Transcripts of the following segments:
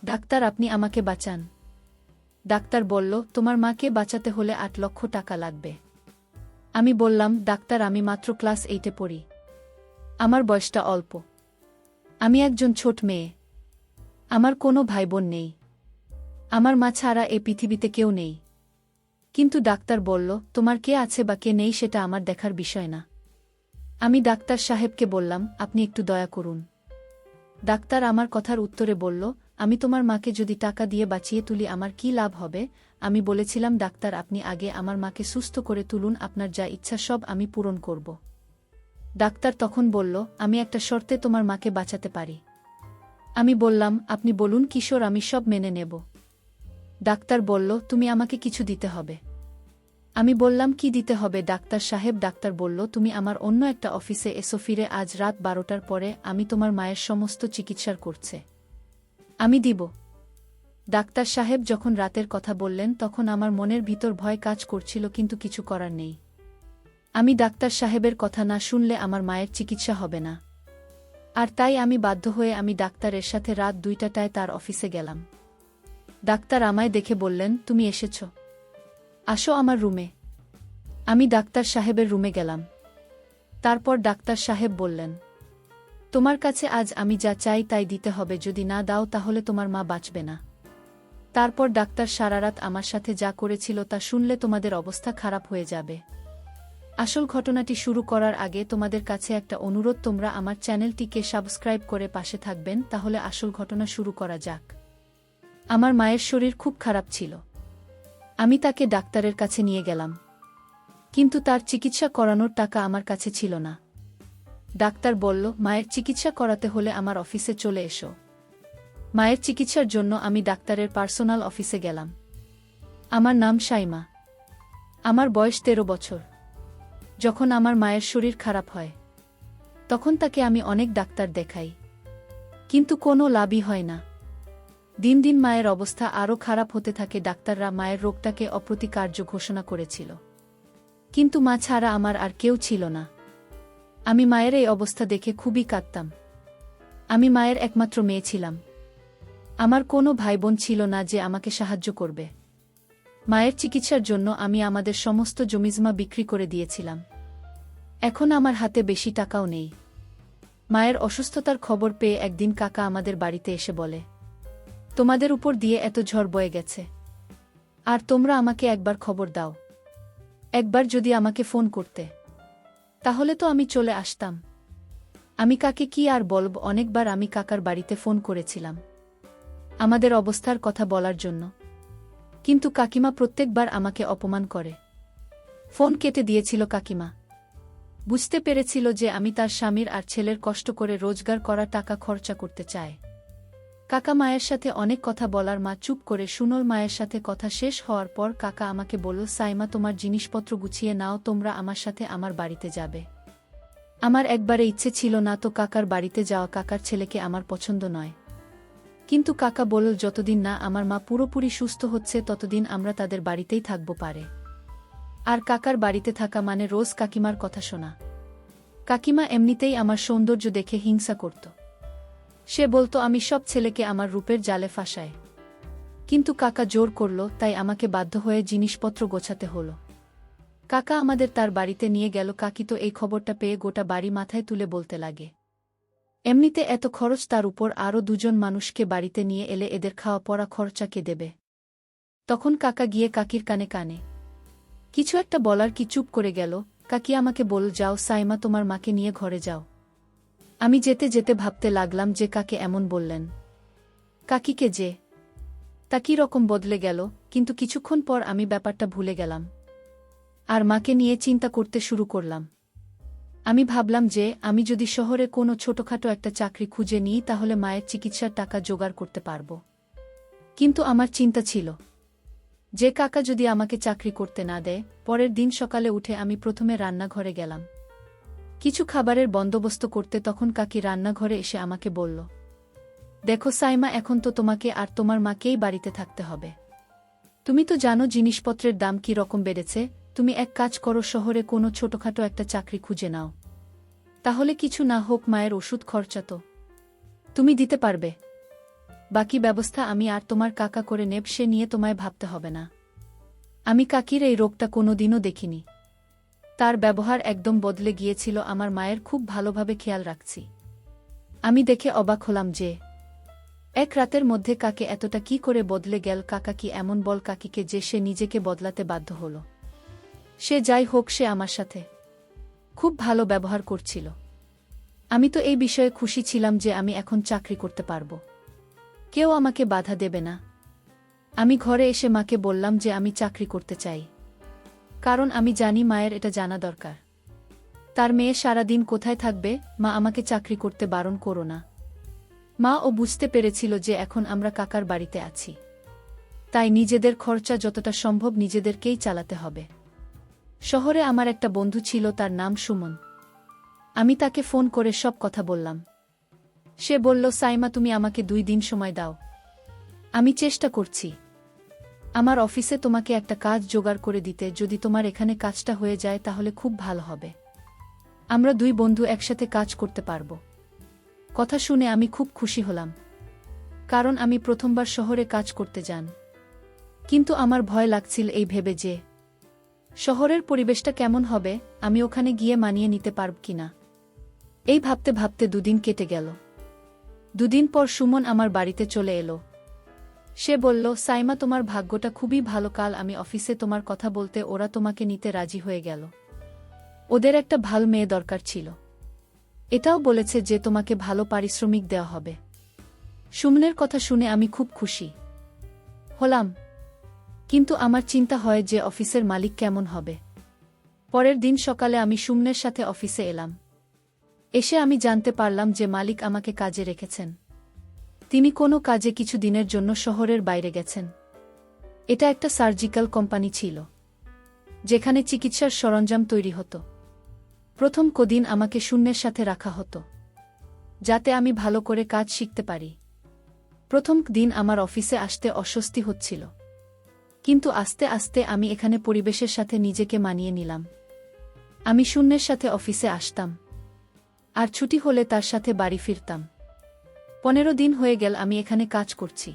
Doctor, আপনি আমাকে বাঁচান। ডাক্তার বলল, তোমার মাকে বাঁচাতে হলে ৮ লক্ষ টাকা লাগবে। আমি বললাম, ডাক্তার, আমি মাত্র ক্লাস 8-এ পড়ি। আমার বয়সটা অল্প। আমি একজন ছোট মেয়ে। আমার কোনো ভাইবোন নেই। আমার মা ছাড়া এ পৃথিবীতে কেউ নেই। কিন্তু ডাক্তার বলল, তোমার কে আছে বা কে নেই সেটা আমার দেখার বিষয় না। আমি ডাক্তার সাহেবকে বললাম, আপনি একটু দয়া করুন। ডাক্তার আমার কথার উত্তরে বলল, আমি তোমার মাকে যদি টাকা দিয়ে বাঁচিয়ে তুলি আমার কি লাভ হবে? আমি বলেছিলাম, ডাক্তার, আপনি আগে আমার মাকে সুস্থ করে তুলুন, আপনার যা ইচ্ছা সব আমি পূরণ করব। ডাক্তার তখন বলল, আমি একটা শর্তে তোমার মাকে বাঁচাতে পারি। আমি বললাম, আপনি বলুন কিশোর, আমি সব মেনে নেব। ডাক্তার বলল, তুমি আমাকে কিছু দিতে হবে। আমি বললাম, কি দিতে হবে ডাক্তার সাহেব? ডাক্তার বলল, তুমি আমার অন্য একটা অফিসে এসো, ফিরে আজ রাত 12টার পরে আমি তোমার মায়ের সমস্ত চিকিৎসার করছে। আমি দিব। ডাক্তার সাহেব যখন রাতের কথা বললেন তখন আমার মনের ভিতর ভয় কাজ করছিল, কিন্তু কিছু করার নেই। আমি ডাক্তার সাহেবের কথা না শুনলে আমার মায়ের চিকিৎসা হবে না। আর তাই আমি বাধ্য হয়ে আমি ডাক্তারের সাথে রাত 2টায় তার অফিসে গেলাম। ডাক্তার আমায় দেখে বললেন, তুমি এসেছ, আসো আমার রুমে। আমি ডাক্তার সাহেবের রুমে গেলাম। তারপর ডাক্তার সাহেব বললেন, তোমার কাছে আজ আমি যা চাই তাই দিতে হবে, যদি না দাও তাহলে তোমার মা বাঁচবে না। তারপর ডাক্তার সারারাত আমার সাথে যা করেছিল তা শুনলে তোমাদের অবস্থা খারাপ হয়ে যাবে। আসল ঘটনাটি শুরু করার আগে তোমাদের কাছে একটা অনুরোধ, তোমরা আমার চ্যানেলটিকে সাবস্ক্রাইব করে পাশে থাকবেন, তাহলে আসল ঘটনা শুরু করা যাক। আমার মায়ের শরীর খুব খারাপ ছিল। আমি তাকে ডাক্তারের কাছে নিয়ে গেলাম, কিন্তু তার চিকিৎসা করানোর টাকা আমার কাছে ছিল না। ডাক্তার বলল, মায়ের চিকিৎসা করাতে হলে আমার অফিসে চলে এসো। মায়ের চিকিৎসার জন্য আমি ডাক্তারের পার্সোনাল অফিসে গেলাম। আমার নাম সাইমা। আমার বয়স 13 বছর। যখন আমার মায়ের শরীর খারাপ হয় তখন তাকে আমি অনেক ডাক্তার দেখাই, কিন্তু কোনো লাভই হয় না। দিন দিন মায়ের অবস্থা আরও খারাপ হতে থাকে। ডাক্তাররা মায়ের রোগটাকে অপ্রতিকার্য ঘোষণা করেছিল, কিন্তু মা ছাড়া আমার আর কেউ ছিল না। আমি মায়ের এই অবস্থা দেখে খুবই কাঁদতাম। আমি মায়ের একমাত্র মেয়ে ছিলাম। আমার কোনো ভাইবোন ছিল না যে আমাকে সাহায্য করবে। মায়ের চিকিৎসার জন্য আমি আমাদের সমস্ত জমিজমা বিক্রি করে দিয়েছিলাম। এখন আমার হাতে বেশি টাকাও নেই। মায়ের অসুস্থতার খবর পেয়ে একদিন কাকা আমাদের বাড়িতে এসে বলে, তোমাদের উপর দিয়ে এত ঝড় বয়ে গেছে, আর তোমরা আমাকে একবার খবর দাও। একবার যদি আমাকে ফোন করতে, তাহলে তো আমি চলে আসতাম। আমি কাকে কি আর বলব, অনেকবার আমি কাকার বাড়িতে ফোন করেছিলাম আমাদের অবস্থার কথা বলার জন্য, কিন্তু কাকিমা প্রত্যেকবার আমাকে অপমান করে। ফোন কেটে দিয়েছিল কাকিমা। বুঝতে পেরেছিল যে আমি তার স্বামীর আর ছেলের কষ্ট করে রোজগার করা টাকা খরচা করতে চাই। কাকা মায়ের সাথে অনেক কথা বলার মা চুপ করে শুনল। মায়ের সাথে কথা শেষ হওয়ার পর কাকা আমাকে বলল, সাইমা, তোমার জিনিসপত্র গুছিয়ে নাও, তোমরা আমার সাথে আমার বাড়িতে যাবে। আমার একবারে ইচ্ছে ছিল না তো কাকার বাড়িতে যাওয়া। কাকার ছেলেকে আমার পছন্দ নয়, কিন্তু কাকা বলল, যতদিন না আমার মা পুরোপুরি সুস্থ হচ্ছে ততদিন আমরা তাদের বাড়িতেই থাকব পারে। আর কাকার বাড়িতে থাকা মানে রোজ কাকিমার কথা শোনা। কাকিমা এমনিতেই আমার সৌন্দর্য দেখে হিংসা করত। সে বলতো আমি সব ছেলেকে আমার রূপের জালে ফাঁসাই, কিন্তু কাকা জোর করল, তাই আমাকে বাধ্য হয়ে জিনিসপত্র গোছাতে হলো। কাকা আমাদের তার বাড়িতে নিয়ে গেল। কাকি তো এই খবরটা পেয়ে গোটা বাড়ি মাথায় তুলে বলতে লাগে, এমনিতে এত খরচ, তার উপর আরও 2জন মানুষকে বাড়িতে নিয়ে এলে এদের খাওয়া পড়া খরচা কে দেবে? তখন কাকা গিয়ে কাকির কানে কানে কিছু একটা বলার কি চুপ করে গেল। কাকি আমাকে বলল, যাও সাইমা, তোমার মাকে নিয়ে ঘরে যাও। আমি যেতে যেতে ভাবতে লাগলাম যে কাকে এমন বললেন, কাকিকে যে তা কি রকম বদলে গেল। কিন্তু কিছুক্ষণ পর আমি ব্যাপারটা ভুলে গেলাম আর মাকে নিয়ে চিন্তা করতে শুরু করলাম। আমি ভাবলাম যে আমি যদি শহরে কোনো ছোটখাটো একটা চাকরি খুঁজে নিই তাহলে মায়ের চিকিৎসার টাকা জোগাড় করতে পারব। কিন্তু আমার চিন্তা ছিল যে কাকা যদি আমাকে চাকরি করতে না দেয়। পরের দিন সকালে উঠে আমি প্রথমে রান্নাঘরে গেলাম কিছু খাবারের বন্দোবস্ত করতে। তখন কাকি রান্নাঘরে এসে আমাকে বলল, দেখো সাইমা, এখন তো তোমাকে আর তোমার মাকেই বাড়িতে থাকতে হবে। তুমি তো জানো জিনিসপত্রের দাম কি রকম বেড়েছে। তুমি এক কাজ করো, শহরে কোনো ছোটখাটো একটা চাকরি খুঁজে নাও, তাহলে কিছু না হোক মায়ের ওষুধ খরচা তো তুমি দিতে পারবে। বাকি ব্যবস্থা আমি আর তোমার কাকা করে নেব, সে নিয়ে তোমায় ভাবতে হবে না। আমি কাকির এই রোগটা কোনোদিনও দেখিনি। তার ব্যবহার একদম বদলে গিয়েছিল, আমার মায়ের খুব ভালোভাবে খেয়াল রাখছি। আমি দেখে অবাক হলাম যে এক রাতের মধ্যে কাকে এতটা কি করে বদলে গেল। কাকা কি এমন বল কাকিকে যে সে নিজেকে বদলাতে বাধ্য হল? সে যাই হোক, সে আমার সাথে খুব ভালো ব্যবহার করছিল। আমি তো এই বিষয়ে খুশি ছিলাম যে আমি এখন চাকরি করতে পারব, কেউ আমাকে বাধা দেবে না। আমি ঘরে এসে মাকে বললাম যে আমি চাকরি করতে চাই, কারণ আমি জানি মায়ের এটা জানা দরকার। তার মেয়ে সারাদিন কোথায় থাকবে, মা আমাকে চাকরি করতে বারণ করো না। মা ও বুঝতে পেরেছিল যে এখন আমরা কাকার বাড়িতে আছি, তাই নিজেদের খরচা যতটা সম্ভব নিজেদেরকেই চালাতে হবে। শহরে আমার একটা বন্ধু ছিল, তার নাম সুমন। আমি তাকে ফোন করে সব কথা বললাম। সে বলল, সাইমা তুমি আমাকে 2 দিন সময় দাও, আমি চেষ্টা করছি আমার অফিসে তোমাকে একটা কাজ জোগাড় করে দিতে। যদি তোমার এখানে কাজটা হয়ে যায় তাহলে খুব ভালো হবে, আমরা 2 বন্ধু একসাথে কাজ করতে পারব। কথা শুনে আমি খুব খুশি হলাম, কারণ আমি প্রথমবার শহরে কাজ করতে যান। কিন্তু আমার ভয় লাগছিল এই ভেবে যে শহরের পরিবেশটা কেমন হবে, আমি ওখানে গিয়ে মানিয়ে নিতে পারব কিনা। এই ভাবতে ভাবতে 2 দিন কেটে গেল। 2 দিন পর সুমন আমার বাড়িতে চলে এলো। সে বলল, সাইমা তোমার ভাগ্যটা খুবই ভালো, কাল আমি অফিসে তোমার কথা বলতে ওরা তোমাকে নিতে রাজি হয়ে গেল। ওদের একটা ভালো মেয়ে দরকার ছিল, এটাও বলেছে যে তোমাকে ভালো পারিশ্রমিক দেওয়া হবে। সুমনের কথা শুনে আমি খুব খুশি হলাম, কিন্তু আমার চিন্তা হয় যে অফিসের মালিক কেমন হবে। পরের দিন সকালে আমি সুমনের সাথে অফিসে এলাম। এসে আমি জানতে পারলাম যে মালিক আমাকে কাজে রেখেছেন। তিনি কোনো কাজে কিছু দিনের জন্য শহরের বাইরে গেছেন। এটা একটা সার্জিক্যাল কোম্পানি ছিল, যেখানে চিকিৎসার সরঞ্জাম তৈরি হতো। প্রথম কদিন আমাকে শূন্যের সাথে রাখা হতো, যাতে আমি ভালো করে কাজ শিখতে পারি। প্রথম দিন আমার অফিসে আসতে অস্বস্তি হচ্ছিল, কিন্তু আস্তে আস্তে আমি এখানে পরিবেশের সাথে নিজেকে মানিয়ে নিলাম। আমি শূন্যের সাথে অফিসে আসতাম, আর ছুটি হলে তার সাথে বাড়ি ফিরতাম। 15 দিন হয়ে গেল আমি এখানে কাজ করছি,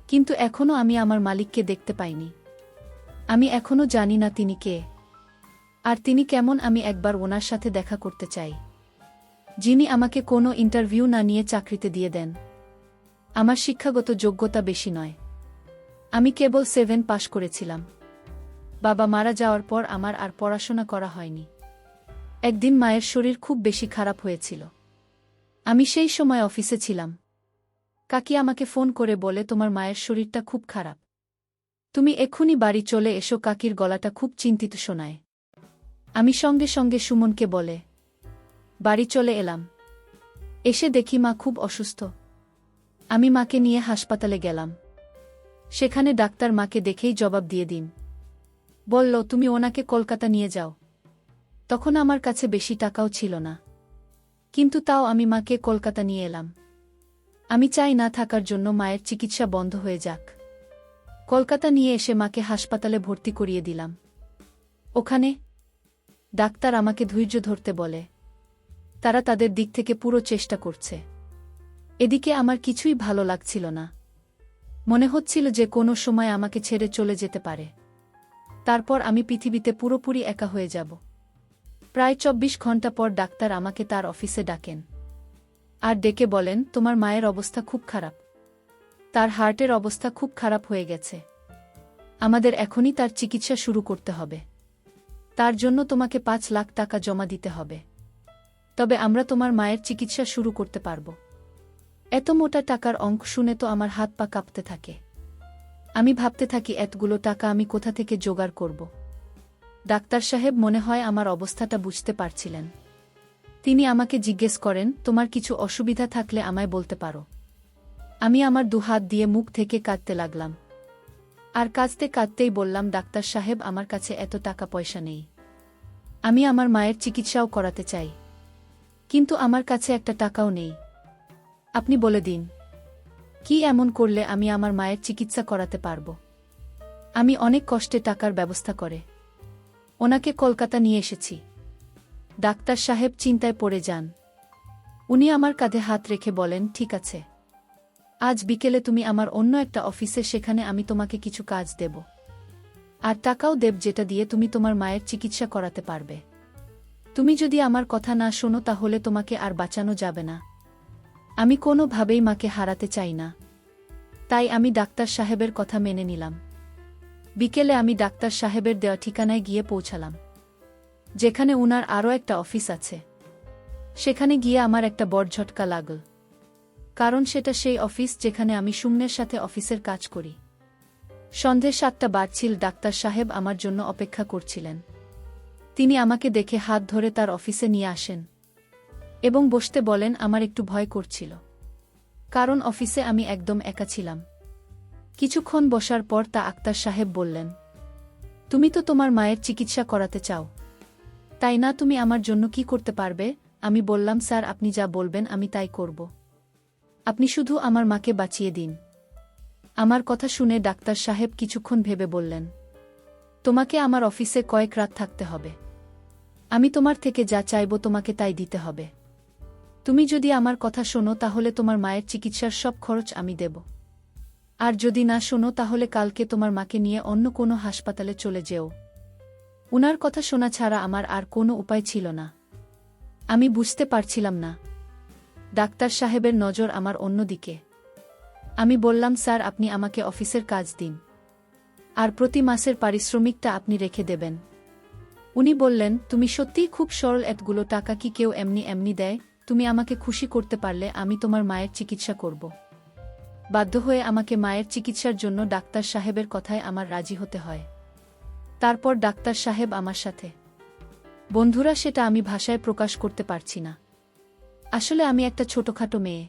কিন্তু এখনও আমি আমার মালিককে দেখতে পাইনি। আমি এখনও জানি না তিনি কে, আর তিনি কেমন। আমি একবার ওনার সাথে দেখা করতে চাই, যিনি আমাকে কোনো ইন্টারভিউ না নিয়ে চাকরিতে দিয়ে দেন। আমার শিক্ষাগত যোগ্যতা বেশি নয়, আমি কেবল 7 পাশ করেছিলাম। বাবা মারা যাওয়ার পর আমার আর পড়াশোনা করা হয়নি। একদিন মায়ের শরীর খুব বেশি খারাপ হয়েছিল, আমি সেই সময় অফিসে ছিলাম। কাকি আমাকে ফোন করে বলে, তোমার মায়ের শরীরটা খুব খারাপ, তুমি এক্ষুনি বাড়ি চলে এসো। কাকির গলাটা খুব চিন্তিত শোনায়। আমি সঙ্গে সঙ্গে সুমনকে বলে বাড়ি চলে এলাম। এসে দেখি মা খুব অসুস্থ। আমি মাকে নিয়ে হাসপাতালে গেলাম। সেখানে ডাক্তার মাকে দেখেই জবাব দিয়ে দিন বলল, তুমি ওনাকে কলকাতা নিয়ে যাও। তখন আমার কাছে বেশি টাকাও ছিল না, কিন্তু তাও আমি মাকে কলকাতা নিয়ে এলাম। আমি চাই না থাকার জন্য মায়ের চিকিৎসা বন্ধ হয়ে যাক। কলকাতা নিয়ে এসে মাকে হাসপাতালে ভর্তি করিয়ে দিলাম। ওখানে ডাক্তার আমাকে ধৈর্য ধরতে বলে, তারা তাদের দিক থেকে পুরো চেষ্টা করছে। এদিকে আমার কিছুই ভালো লাগছিল না, মনে হচ্ছিল যে কোনো সময় আমাকে ছেড়ে চলে যেতে পারে। তারপর আমি পৃথিবীতে পুরোপুরি একা হয়ে যাব। প্রায় 24 ঘন্টা পর ডাক্তার আমাকে তার অফিসে ডাকেন, আর ডেকে বলেন, তোমার মায়ের অবস্থা খুব খারাপ, তার হার্টের অবস্থা খুব খারাপ হয়ে গেছে। আমাদের এখনই তার চিকিৎসা শুরু করতে হবে। তার জন্য তোমাকে 5 লাখ টাকা জমা দিতে হবে, তবে আমরা তোমার মায়ের চিকিৎসা শুরু করতে পারব। এত মোটা টাকার অঙ্ক শুনে তো আমার হাত পা কাঁপতে থাকে। আমি ভাবতে থাকি, এতগুলো টাকা আমি কোথা থেকে জোগাড় করব। ডাক্তার সাহেব মনে হয় আমার অবস্থাটা বুঝতে পারছিলেন। তিনি আমাকে জিজ্ঞেস করেন, তোমার কিছু অসুবিধা থাকলে আমায় বলতে পারো। আমি আমার 2 হাত দিয়ে মুখ থেকে কাঁদতে লাগলাম, আর কাঁদতে কাঁদতেই বললাম, ডাক্তার সাহেব আমার কাছে এত টাকা পয়সা নেই। আমি আমার মায়ের চিকিৎসাও করাতে চাই, কিন্তু আমার কাছে একটা টাকাও নেই। আপনি বলে দিন, কি এমন করলে আমি আমার মায়ের চিকিৎসা করাতে পারব। আমি অনেক কষ্টে টাকার ব্যবস্থা করে ওনাকে কলকাতা নিয়ে এসেছি। ডাক্তার সাহেব চিন্তায় পড়ে যান। উনি আমার কাঁধে হাত রেখে বলেন, ঠিক আছে, আজ বিকেলে তুমি আমার অন্য একটা অফিসে, সেখানে আমি তোমাকে কিছু কাজ দেব। আর টাকাও দেব, যেটা দিয়ে তুমি তোমার মায়ের চিকিৎসা করাতে পারবে। তুমি যদি আমার কথা না শোনো তাহলে তোমাকে আর বাঁচানো যাবে না। আমি কোনোভাবেই মাকে হারাতে চাই না। তাই আমি ডাক্তার সাহেবের কথা মেনে নিলাম। বিকেলে আমি ডাক্তার সাহেবের দেওয়া ঠিকানায় গিয়ে পৌঁছালাম, যেখানে উনার আরও একটা অফিস আছে। সেখানে গিয়ে আমার একটা বড় ঝটকা লাগল, কারণ সেটা সেই অফিস যেখানে আমি সুমনের সাথে অফিসের কাজ করি। সন্ধে 7টা বাজছিল। ডাক্তার সাহেব আমার জন্য অপেক্ষা করছিলেন। তিনি আমাকে দেখে হাত ধরে তার অফিসে নিয়ে আসেন এবং বসতে বলেন। আমার একটু ভয় করছিল, কারণ অফিসে আমি একদম একা ছিলাম। কিছুক্ষণ বসার পর ডাক্তার সাহেব বললেন, তুমি তো তোমার মায়ের চিকিৎসা করাতে চাও, তাই না? তুমি আমার জন্য কি করতে পারবে? আমি বললাম, স্যার, আপনি যা বলবেন আমি তাই করব। আপনি শুধু আমার মাকে বাঁচিয়ে দিন। আমার কথা শুনে ডাক্তার সাহেব কিছুক্ষণ ভেবে বললেন, তোমাকে আমার অফিসে কয়েক রাত থাকতে হবে। আমি তোমার থেকে যা চাইব তোমাকে তাই দিতে হবে। তুমি যদি আমার কথা শোনো তাহলে তোমার মায়ের চিকিৎসার সব খরচ আমি দেব। আর যদি না শোনো তাহলে কালকে তোমার মাকে নিয়ে অন্য কোনো হাসপাতালে চলে যেও। উনার কথা শোনা ছাড়া আমার আর কোনো উপায় ছিল না। আমি বুঝতে পারছিলাম না ডাক্তার সাহেবের নজর আমার অন্য দিকে। আমি বললাম, স্যার, আপনি আমাকে অফিসের কাজ দিন, আর প্রতি মাসের পারিশ্রমিকটা আপনি রেখে দেবেন। উনি বললেন, তুমি সত্যিই খুব সরল, এতগুলো টাকা কি কেউ এমনি এমনি দেয়? তুমি আমাকে খুশি করতে পারলে আমি তোমার মায়ের চিকিৎসা করব। বাধ্য হয়ে আমাকে মায়ের চিকিৎসার জন্য ডাক্তার সাহেবের কথায় আমার রাজি হতে হয়। তারপর ডাক্তার সাহেব আমার সাথে, বন্ধুরা, সেটা আমি ভাষায় প্রকাশ করতে পারছি না। আসলে আমি একটা ছোটখাটো মেয়ে।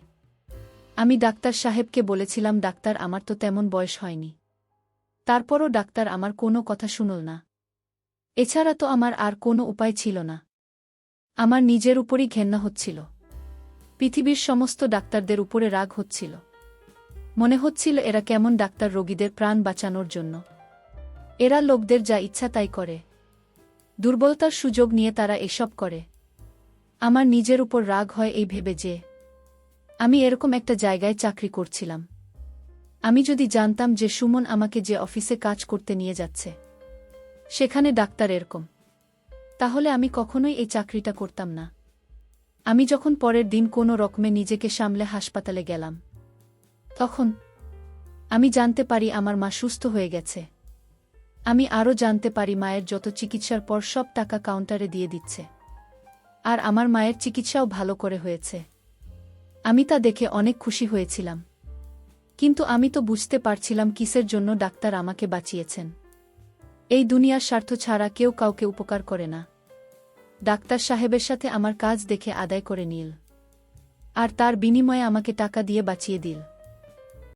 আমি ডাক্তার সাহেবকে বলেছিলাম, ডাক্তার, আমার তো তেমন বয়স হয়নি। তারপরও ডাক্তার আমার কোনো কথা শুনল না। এছাড়া তো আমার আর কোনো উপায় ছিল না। আমার নিজের উপরই ঘেন্না হচ্ছিল। পৃথিবীর সমস্ত ডাক্তারদের উপরে রাগ হচ্ছিল। মনে হচ্ছিল এরা কেমন ডাক্তার, রোগীদের প্রাণ বাঁচানোর জন্য। এরা লোকদের যা ইচ্ছা তাই করে। দুর্বলতার সুযোগ নিয়ে তারা এসব করে। আমার নিজের উপর রাগ হয় এই ভেবে যে আমি এরকম একটা জায়গায় চাকরি করছিলাম। আমি যদি জানতাম যে সুমন আমাকে যে অফিসে কাজ করতে নিয়ে যাচ্ছে সেখানে ডাক্তার এরকম, তাহলে আমি কখনোই এই চাকরিটা করতাম না। আমি যখন পরের দিন কোনো রকমে নিজেকে সামলে হাসপাতালে গেলাম, তখন আমি জানতে পারি আমার মা সুস্থ হয়ে গেছে। আমি আরও জানতে পারি মায়ের যত চিকিৎসার পর সব টাকা কাউন্টারে দিয়ে দিচ্ছে, আর আমার মায়ের চিকিৎসাও ভালো করে হয়েছে। আমি তা দেখে অনেক খুশি হয়েছিলাম, কিন্তু আমি তো বুঝতে পারছিলাম কিসের জন্য ডাক্তার আমাকে বাঁচিয়েছেন। এই দুনিয়ার স্বার্থ ছাড়া কেউ কাউকে উপকার করে না। ডাক্তার সাহেবের সাথে আমার কাজ দেখে আদায় করে নিল, আর তার বিনিময়ে আমাকে টাকা দিয়ে বাঁচিয়ে দিল।